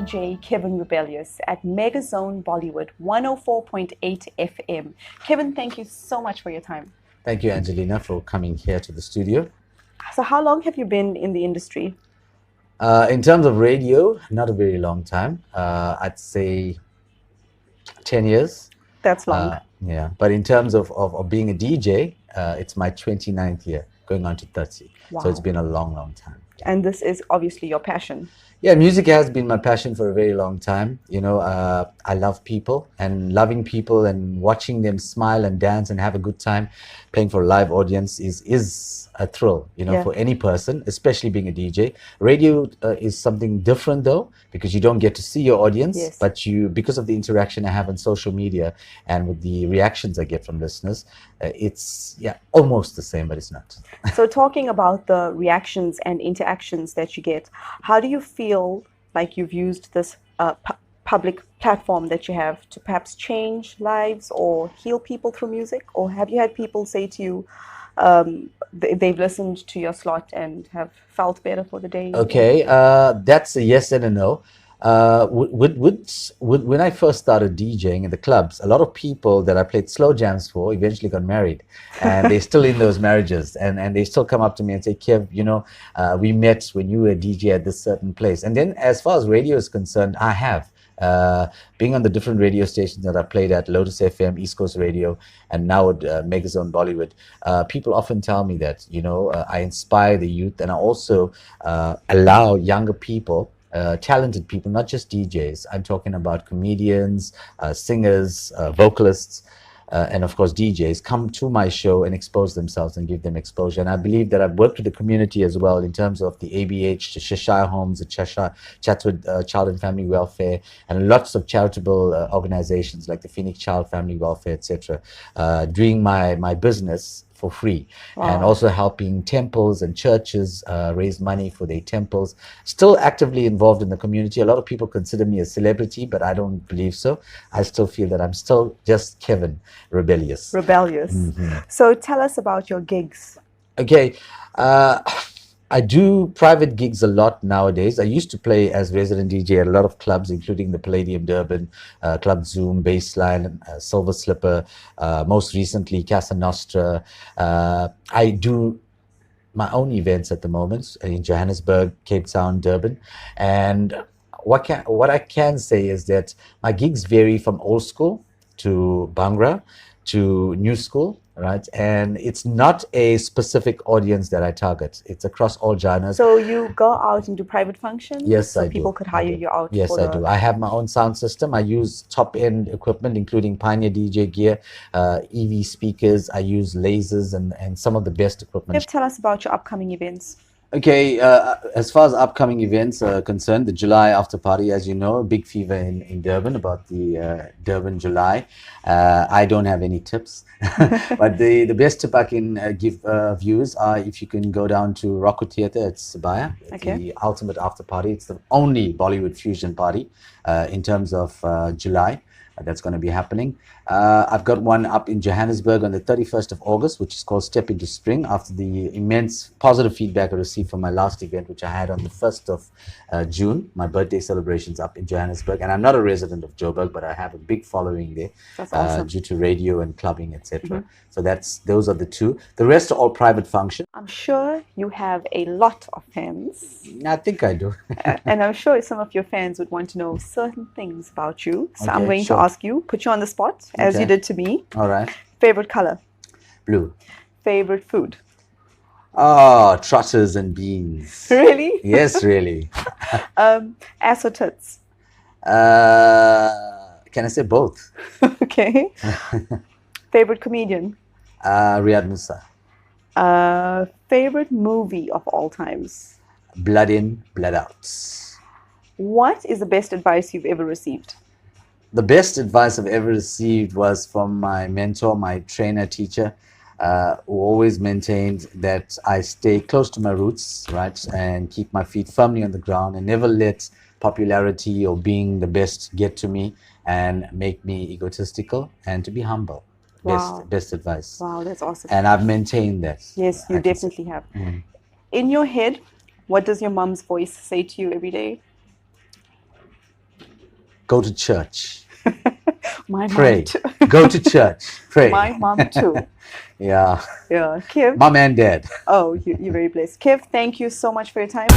DJ Kevin Rebellious at Megazone Bollywood 104.8 FM. Kevin, thank you so much for your time. Thank you, Angelina, for coming here to the studio. So how long have you been in the industry? In terms of radio, not a very long time. I'd say 10 years. That's long. Yeah, but in terms of being a DJ, it's my 29th year, going on to 30. Wow. So it's been a long, long time. And this is obviously your passion. Yeah, music has been my passion for a very long time. You know, I love people, and loving people and watching them smile and dance and have a good time playing for a live audience is a thrill, you know, Yeah. for any person, especially being a DJ. Radio is something different though, because you don't get to see your audience, Yes. but because of the interaction I have on social media and with the reactions I get from listeners, it's almost the same, but it's not. So talking about the reactions and interactions that you get, how do you feel like you've used this public platform that you have to perhaps change lives or heal people through music? Or have you had people say to you, they've listened to your slot and have felt better for the day? Okay, that's a yes and a no. When I first started DJing in the clubs, a lot of people that I played slow jams for eventually got married, and they're still in those marriages, and they still come up to me and say, Kev, you know, we met when you were a DJ at this certain place. And then as far as radio is concerned, I have. Being on the different radio stations that I played at, Lotus FM, East Coast Radio, and now at Megazone Bollywood, people often tell me that, you know, I inspire the youth, and I also allow younger people, talented people, not just DJs. I'm talking about comedians, singers, vocalists, and of course DJs, come to my show and expose themselves and give them exposure. And I believe that I've worked with the community as well in terms of the ABH, the Cheshire Homes, the Chatswood Child and Family Welfare, and lots of charitable organizations like the Phoenix Child Family Welfare, etc. Doing my business for free. Wow. And also helping temples and churches raise money for their temples. Still actively involved in the community. A lot of people consider me a celebrity, but I don't believe so. I still feel that I'm still just Kevin Rebellious. Rebellious. Mm-hmm. So tell us about your gigs. Okay. I do private gigs a lot nowadays. I used to play as resident DJ at a lot of clubs, including the Palladium Durban, Club Zoom, Baseline, Silver Slipper, most recently Casa Nostra. I do my own events at the moment in Johannesburg, Cape Town, Durban. And what I can say is that my gigs vary from old school to Bhangra to new school, right? And it's not a specific audience that I target. It's across all genres. So you go out and do private functions? Yes, so I do. people could hire you out? Yes, I do. I have my own sound system. I use top-end equipment, including Pioneer DJ gear, EV speakers. I use lasers and some of the best equipment. Tell us about your upcoming events. Okay, as far as upcoming events are concerned, the July after party, as you know, big fever in Durban about the Durban July. I don't have any tips, but the best tip I can give viewers are if you can go down to Rocco Theatre at Sibaya. It's the ultimate after party. It's the only Bollywood fusion party in terms of July. That's going to be happening. I've got one up in Johannesburg on the 31st of August, which is called Step Into Spring, after the immense positive feedback I received from my last event, which I had on the 1st of June, my birthday celebrations up in Johannesburg. And I'm not a resident of Joburg, but I have a big following there. That's awesome. Due to radio and clubbing, etc. So those are the two. The rest are all private functions. I'm sure you have a lot of fans. I think I do. And I'm sure some of your fans would want to know certain things about you. So I'm going to ask you, put you on the spot, as you did to me. All right. Favorite color? Blue. Favorite food? Oh, trotters and beans. Really? Yes, really. Ass or tits? Can I say both? Okay. Favorite comedian? Riyad Musa. Favorite movie of all times? Blood In, Blood Out. What is the best advice you've ever received? The best advice I've ever received was from my mentor, my trainer, teacher, who always maintained that I stay close to my roots, right, and keep my feet firmly on the ground and never let popularity or being the best get to me and make me egotistical, and to be humble. Wow. Best advice. Wow, that's awesome. And I've maintained that. Yes, you definitely have. In your head, what does your mom's voice say to you every day? go to church, My pray, mom too. go to church, pray. My mom too. Yeah, Yeah. Kev. mom and dad. Oh, you're very blessed. Kev, thank you so much for your time.